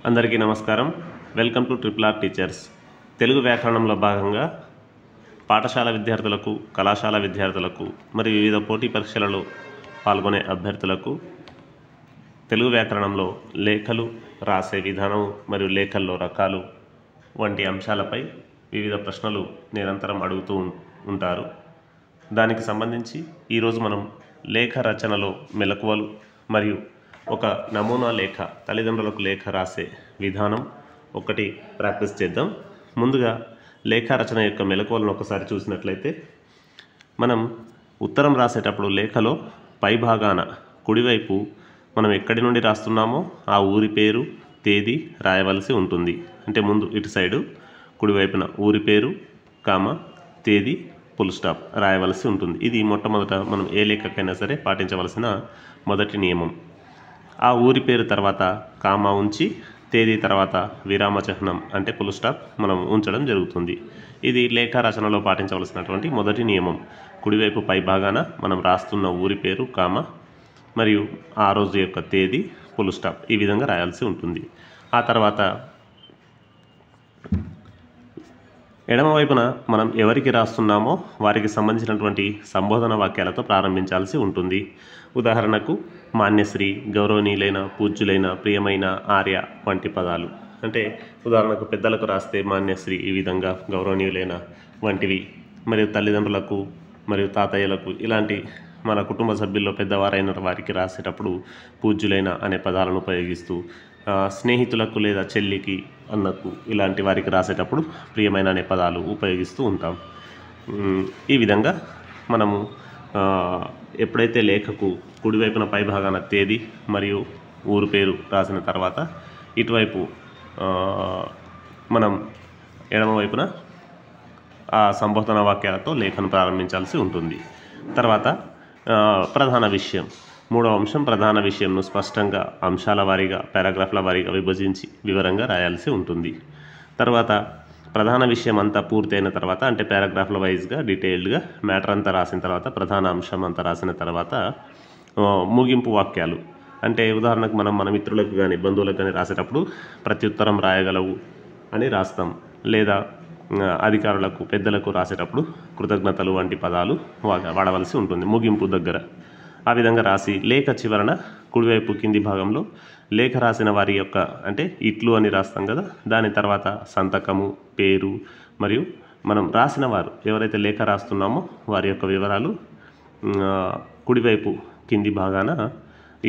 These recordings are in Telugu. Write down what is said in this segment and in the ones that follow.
అందరికీ నమస్కారం. Welcome to triple R teachers. Telugu వ్యాకరణంలో భాగంగా పాఠశాల విద్యార్థులకు, కళాశాల విద్యార్థులకు మరియు వివిధ పోటీ పరీక్షలలో పాల్గొనే అభ్యర్థులకు తెలుగు వ్యాకరణంలో లేఖలు రాసే విధానం మరియు లేఖల్లో రకాలు వంటి అంశాలపై వివిధ ప్రశ్నలు నిరంతరం అడుగుతూ ఉంటారు. దానికి సంబంధించి ఈరోజు మనం లేఖ రచనలో మెలకువలు మరియు ఒక నమూనా లేఖ, తల్లిదండ్రులకు లేఖ రాసే విధానం ఒకటి ప్రాక్టీస్ చేద్దాం. ముందుగా లేఖ రచన యొక్క మెలకువలను ఒకసారి చూసినట్లయితే, మనం ఉత్తరం రాసేటప్పుడు లేఖలో పై భాగాన కుడివైపు మనం ఎక్కడి నుండి రాస్తున్నామో ఆ ఊరి పేరు, తేదీ రాయవలసి ఉంటుంది. అంటే ముందు ఇటు సైడు కుడివైపున ఊరి పేరు, తేదీ, ఫుల్ స్టాప్ రాయవలసి ఉంటుంది. ఇది మొట్టమొదట మనం ఏ లేఖకైనా సరే పాటించవలసిన మొదటి నియమం. ఆ ఊరి పేరు తర్వాత కామా ఉంచి, తేదీ తర్వాత విరామ చిహ్నం అంటే ఫుల్ స్టాప్ మనం ఉంచడం జరుగుతుంది. ఇది లేఖ రచనలో పాటించవలసినటువంటి మొదటి నియమం. కుడివైపు పై భాగాన మనం రాస్తున్న ఊరి పేరు, మరియు ఆ రోజు యొక్క తేదీ, ఫుల్ స్టాప్ ఈ విధంగా రాయాల్సి ఉంటుంది. ఆ తర్వాత ఎడమవైపున మనం ఎవరికి రాస్తున్నామో వారికి సంబంధించినటువంటి సంబోధన వాక్యాలతో ప్రారంభించాల్సి ఉంటుంది. ఉదాహరణకు మాన్యశ్రీ, గౌరవనీయులైన, పూజ్యులైన, ప్రియమైన, ఆర్య వంటి పదాలు. అంటే ఉదాహరణకు పెద్దలకు రాస్తే మాన్యశ్రీ ఈ విధంగా, గౌరవనీయులైన వంటివి, మరియు తల్లిదండ్రులకు మరియు తాతయ్యలకు ఇలాంటి మన కుటుంబ సభ్యుల్లో పెద్దవారైన వారికి రాసేటప్పుడు పూజ్యులైన అనే పదాలను ఉపయోగిస్తూ, స్నేహితులకు లేదా చెల్లికి, అన్నకు ఇలాంటి వారికి రాసేటప్పుడు ప్రియమైన అనే పదాలు ఉపయోగిస్తూ ఉంటాం. ఈ విధంగా మనము ఎప్పుడైతే లేఖకు కుడివైపున పై భాగాన తేదీ మరియు ఊరు పేరు రాసిన తర్వాత ఇటువైపు మనం ఎడమవైపున ఆ సంబోధన వాక్యాలతో లేఖను ప్రారంభించాల్సి ఉంటుంది. తర్వాత ప్రధాన విషయం, మూడవ అంశం ప్రధాన విషయంను స్పష్టంగా అంశాల వారీగా, పారాగ్రాఫ్ల వారీగా విభజించి వివరంగా రాయాల్సి ఉంటుంది. తర్వాత ప్రధాన విషయం అంతా పూర్తయిన తర్వాత, అంటే పారాగ్రాఫ్ల వైజ్గా డీటెయిల్డ్గా మ్యాటర్ అంతా రాసిన తర్వాత, ప్రధాన అంశం అంతా రాసిన తర్వాత ముగింపు వాక్యాలు. అంటే ఉదాహరణకు మనం మన మిత్రులకు కానీ బంధువులకు కానీ రాసేటప్పుడు ప్రత్యుత్తరం రాయగలవు అని రాస్తాం, లేదా అధికారులకు, పెద్దలకు రాసేటప్పుడు కృతజ్ఞతలు వంటి పదాలు వాడవలసి ఉంటుంది ముగింపు దగ్గర. ఆ విధంగా రాసి లేఖ చివరన కుడివైపు కింది భాగంలో లేఖ రాసిన వారి యొక్క, అంటే ఇట్లు అని రాస్తాం కదా, దాని తర్వాత సంతకము, పేరు మరియు మనం రాసిన వారు ఎవరైతే లేఖ రాస్తున్నామో వారి యొక్క వివరాలు కుడివైపు కింది భాగాన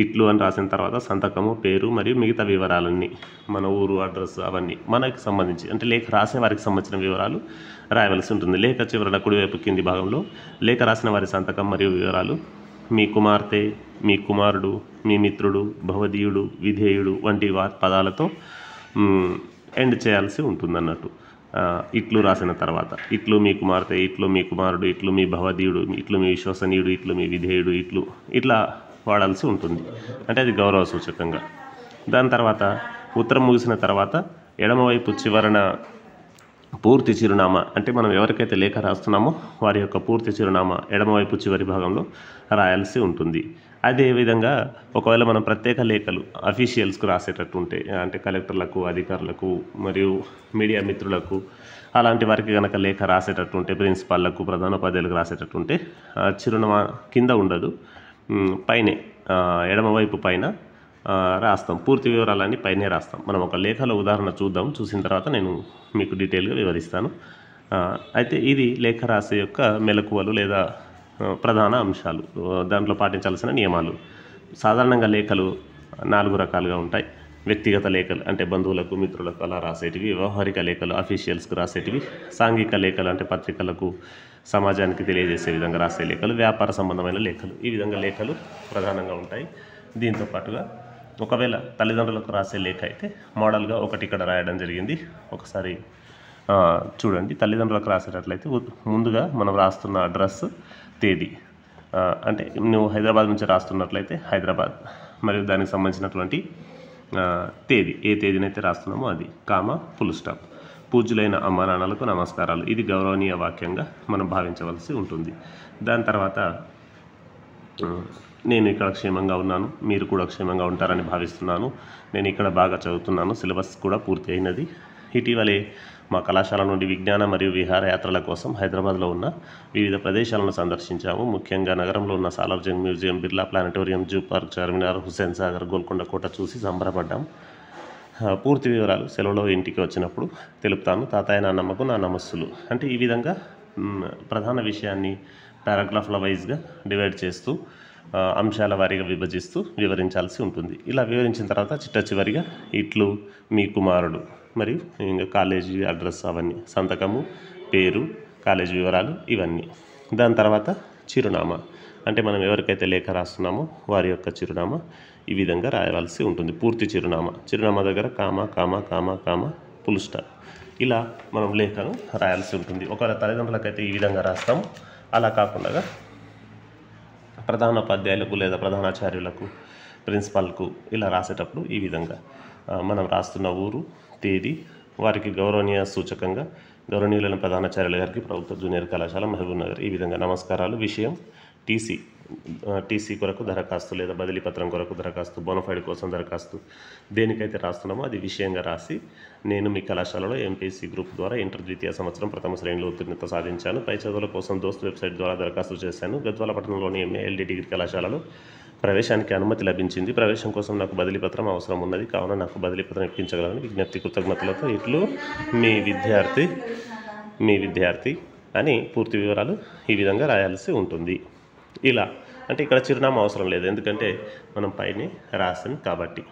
ఇట్లు అని రాసిన తర్వాత సంతకము, పేరు మరియు మిగతా వివరాలన్నీ, మన ఊరు, అడ్రస్ అవన్నీ మనకి సంబంధించి, అంటే లేఖ రాసిన వారికి సంబంధించిన వివరాలు రాయవలసి ఉంటుంది. లేఖ చివరన కుడివైపు కింది భాగంలో లేఖ రాసిన వారి సంతకం మరియు వివరాలు, మీ కుమార్తె, మీ కుమారుడు, మీ మిత్రుడు, భవదీయుడు, విధేయుడు వంటి పదాలతో ఎండ్ చేయాల్సి ఉంటుంది అన్నట్టు. ఇట్లు రాసిన తర్వాత ఇట్లు మీ కుమార్తె, ఇట్లు మీ కుమారుడు, ఇట్లు మీ భవదీయుడు, ఇట్లు మీ విశ్వసనీయుడు, ఇట్లు మీ విధేయుడు, ఇట్లా వాడాల్సి ఉంటుంది. అంటే అది గౌరవ సూచకంగా. దాని తర్వాత ఉత్తరం ముగిసిన తర్వాత ఎడమవైపు చివరన పూర్తి చిరునామా, అంటే మనం ఎవరికైతే లేఖ రాస్తున్నామో వారి యొక్క పూర్తి చిరునామా ఎడమవైపు చివరి భాగంలో రాయాల్సి ఉంటుంది. అదేవిధంగా ఒకవేళ మనం ప్రత్యేక లేఖలు అఫీషియల్స్కు రాసేటట్టు ఉంటే, అంటే కలెక్టర్లకు, అధికారులకు మరియు మీడియా మిత్రులకు అలాంటి వారికి కనుక లేఖ రాసేటట్టు ఉంటే, ప్రిన్సిపాల్లకు, ప్రధానోపాధ్యాయులకు రాసేటట్టు ఉంటే చిరునామా కింద ఉండదు, పైనే ఎడమవైపు పైన రాస్తాం. పూర్తి వివరాలన్నీ పైనే రాస్తాం. మనం ఒక లేఖలో ఉదాహరణ చూద్దాం, చూసిన తర్వాత నేను మీకు డీటెయిల్గా వివరిస్తాను. అయితే ఇది లేఖ రాసే యొక్క మెలకువలు లేదా ప్రధాన అంశాలు, దాంట్లో పాటించాల్సిన నియమాలు. సాధారణంగా లేఖలు 4 రకాలుగా ఉంటాయి. వ్యక్తిగత లేఖలు అంటే బంధువులకు, మిత్రులకు అలా రాసేటివి, వ్యవహారిక లేఖలు అఫీషియల్స్కు రాసేటివి, సాంఘిక లేఖలు అంటే పత్రికలకు, సమాజానికి తెలియజేసే విధంగా రాసే లేఖలు, వ్యాపార సంబంధమైన లేఖలు. ఈ విధంగా లేఖలు ప్రధానంగా ఉంటాయి. దీంతో పాటుగా ఒకవేళ తల్లిదండ్రులకు రాసే లేఖ అయితే మోడల్గా ఒకటి ఇక్కడ రాయడం జరిగింది, ఒకసారి చూడండి. తల్లిదండ్రులకు రాసేటట్లయితే ముందుగా మనం రాస్తున్న అడ్రస్, తేదీ, అంటే నువ్వు హైదరాబాద్ నుంచి రాస్తున్నట్లయితే హైదరాబాద్ మరియు దానికి సంబంధించినటువంటి తేదీ, ఏ తేదీనైతే రాస్తున్నామో అది, ఫుల్ స్టాప్. పూజ్యులైన అమ్మా నాన్నలకు నమస్కారాలు, ఇది గౌరవనీయ వాక్యంగా మనం భావించవలసి ఉంటుంది. దాని తర్వాత నేను ఇక్కడ క్షేమంగా ఉన్నాను, మీరు కూడా క్షేమంగా ఉంటారని భావిస్తున్నాను. నేను ఇక్కడ బాగా చదువుతున్నాను, సిలబస్ కూడా పూర్తి అయినది. ఇటీవలే మా కళాశాల నుండి విజ్ఞాన మరియు విహారయాత్రల కోసం హైదరాబాద్లో ఉన్న వివిధ ప్రదేశాలను సందర్శించాము. ముఖ్యంగా నగరంలో ఉన్న Salar Jung museum, Birla planetarium, zoo park, Charminar, Hussain Sagar, Golconda కోట చూసి సంబరపడ్డాం. పూర్తి వివరాలు సెలవులో ఇంటికి వచ్చినప్పుడు తెలుపుతాను. తాతయ్య నాన్నమ్మకు నా నమస్సులు. అంటే ఈ విధంగా ప్రధాన విషయాన్ని పారాగ్రాఫ్ల వైజ్గా డివైడ్ చేస్తూ అంశాల వారీగా విభజిస్తూ వివరించాల్సి ఉంటుంది. ఇలా వివరించిన తర్వాత చిట్ట చివరిగా ఇట్లు మీ కుమారుడు మరియు ఇంకా కాలేజీ అడ్రస్ అవన్నీ, సంతకము, పేరు, కాలేజీ వివరాలు ఇవన్నీ. దాని తర్వాత చిరునామా, అంటే మనం ఎవరికైతే లేఖ రాస్తున్నామో వారి యొక్క చిరునామా ఈ విధంగా రాయవలసి ఉంటుంది. పూర్తి చిరునామా దగ్గర comma comma comma comma full stop, ఇలా మనం లేఖను రాయాల్సి ఉంటుంది. ఒకవేళ తల్లిదండ్రులకైతే ఈ విధంగా రాస్తాము. అలా కాకుండా ప్రధానోపాధ్యాయులకు లేదా ప్రధానాచార్యులకు, ప్రిన్సిపాల్కు ఇలా రాసేటప్పుడు ఈ విధంగా మనం రాస్తున్న ఊరు, తేదీ, వారికి గౌరవనీయ సూచకంగా గౌరవనీయులైన ప్రధానాచార్యుల గారికి ప్రభుత్వ జూనియర్ కళాశాల మహబూబ్ నగర్, ఈ విధంగా నమస్కారాలు. విషయం టీసీ కొరకు దరఖాస్తు లేదా బదిలీ పత్రం కొరకు దరఖాస్తు, బోనఫైడ్ కోసం దరఖాస్తు, దేనికైతే రాస్తున్నామో అది విషయంగా రాసి, నేను మీ కళాశాలలో ఎంపీసీ గ్రూప్ ద్వారా ఇంటర్ ద్వితీయ సంవత్సరం ప్రథమ శ్రేణిలో ఉత్తీర్ణత సాధించాను. పై చదువుల కోసం దోస్త్ వెబ్సైట్ ద్వారా దరఖాస్తు చేశాను. గద్వాల పట్టణంలోని ఎంఏఎల్డి డిగ్రీ కళాశాలలో ప్రవేశానికి అనుమతి లభించింది. ప్రవేశం కోసం నాకు బదిలీ పత్రం అవసరం ఉన్నది, కావున నాకు బదిలీ పత్రం ఇప్పించగలని విజ్ఞప్తి. కృతజ్ఞతలతో ఇట్లు మీ విద్యార్థి అని పూర్తి వివరాలు ఈ విధంగా రాయాల్సి ఉంటుంది. ఇలా అంటే ఇక్కడ చిరునామా అవసరం లేదు, ఎందుకంటే మనం పైన రాసాం కాబట్టి.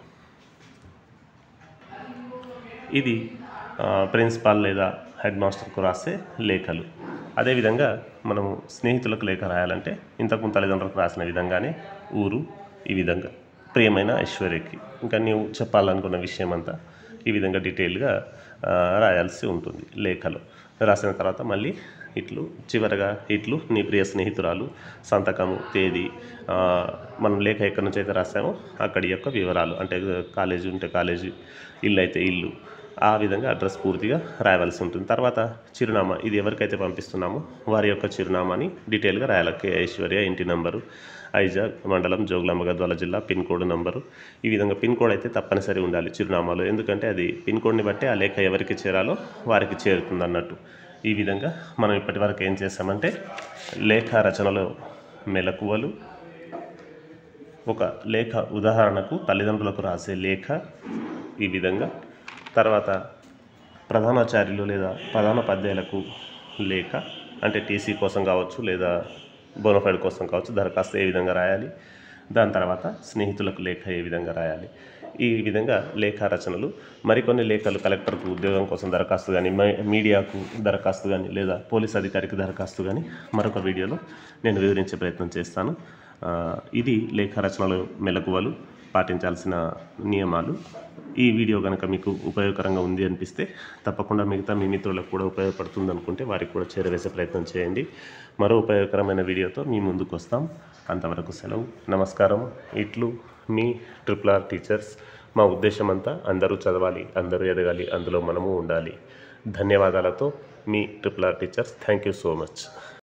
ఇది ప్రిన్సిపాల్ లేదా హెడ్ మాస్టర్కు రాసే లేఖలు. అదేవిధంగా మనము స్నేహితులకు లేఖ రాయాలంటే ఇంతకుముందు తల్లిదండ్రులకు రాసిన విధంగానే ఊరు, ఈ విధంగా ప్రియమైన ఐశ్వర్యకి, ఇంకా నీవు చెప్పాలనుకున్న విషయం అంతా ఈ విధంగా డీటెయిల్గా రాయాల్సి ఉంటుంది లేఖలో. రాసిన తర్వాత మళ్ళీ చివరగా నీ ప్రియ స్నేహితురాలు, సంతకము, తేదీ, మనం లేఖ ఎక్కడి నుంచి అయితే రాసామో అక్కడి యొక్క వివరాలు, అంటే కాలేజీ ఉంటే కాలేజీ, ఇల్లు అయితే ఇల్లు, ఆ విధంగా అడ్రస్ పూర్తిగా రాయవలసి ఉంటుంది. తర్వాత చిరునామా, ఇది ఎవరికైతే పంపిస్తున్నామో వారి యొక్క చిరునామాని డీటెయిల్గా రాయాలి. కే ఐశ్వర్య, ఇంటి నంబరు, ఐజాగ్ మండలం, జోగులాంబ గద్వాల జిల్లా, పిన్ కోడ్ నంబరు, ఈ విధంగా పిన్ కోడ్ అయితే తప్పనిసరి ఉండాలి చిరునామాలో, ఎందుకంటే అది పిన్ కోడ్ని బట్టి ఆ లేఖ ఎవరికి చేరాలో వారికి చేరుతుంది అన్నట్టు. ఈ విధంగా మనం ఇప్పటివరకు ఏం చేస్తామంటే లేఖ రచనలో మెలకువలు, ఒక లేఖ ఉదాహరణకు తల్లిదండ్రులకు రాసే లేఖ ఈ విధంగా, తర్వాత ప్రధానాచార్యులు లేదా ప్రధానోపాధ్యాయులకు లేఖ, అంటే టీసీ కోసం కావచ్చు లేదా బోనఫైడ్ కోసం కావచ్చు దరఖాస్తు ఏ విధంగా రాయాలి, దాని తర్వాత స్నేహితులకు లేఖ ఏ విధంగా రాయాలి, ఈ విధంగా లేఖ రచనలు. మరికొన్ని లేఖలు కలెక్టర్కు ఉద్యోగం కోసం దరఖాస్తు కానీ, మీడియాకు దరఖాస్తు కానీ, లేదా పోలీస్ అధికారికి దరఖాస్తు కానీ మరొక వీడియోలో నేను వివరించే ప్రయత్నం చేస్తాను. ఇది లేఖ రచనలో మెలకువలు, పాటించాల్సిన నియమాలు. ఈ వీడియో కనుక మీకు ఉపయోగకరంగా ఉంది అనిపిస్తే తప్పకుండా మిగతా మీ మిత్రులకు కూడా ఉపయోగపడుతుంది అనుకుంటే వారికి కూడా చేరవేసే ప్రయత్నం చేయండి. మరో ఉపయోగకరమైన వీడియోతో మీ ముందుకు వస్తాం. అంతవరకు సెలవు, నమస్కారం. ఇట్లు మీ RRR టీచర్స్. మా ఉద్దేశం అంతా అందరూ చదవాలి, అందరూ ఎదగాలి, అందులో మనము ఉండాలి. ధన్యవాదాలతో మీ RRR teachers. Thank you so much.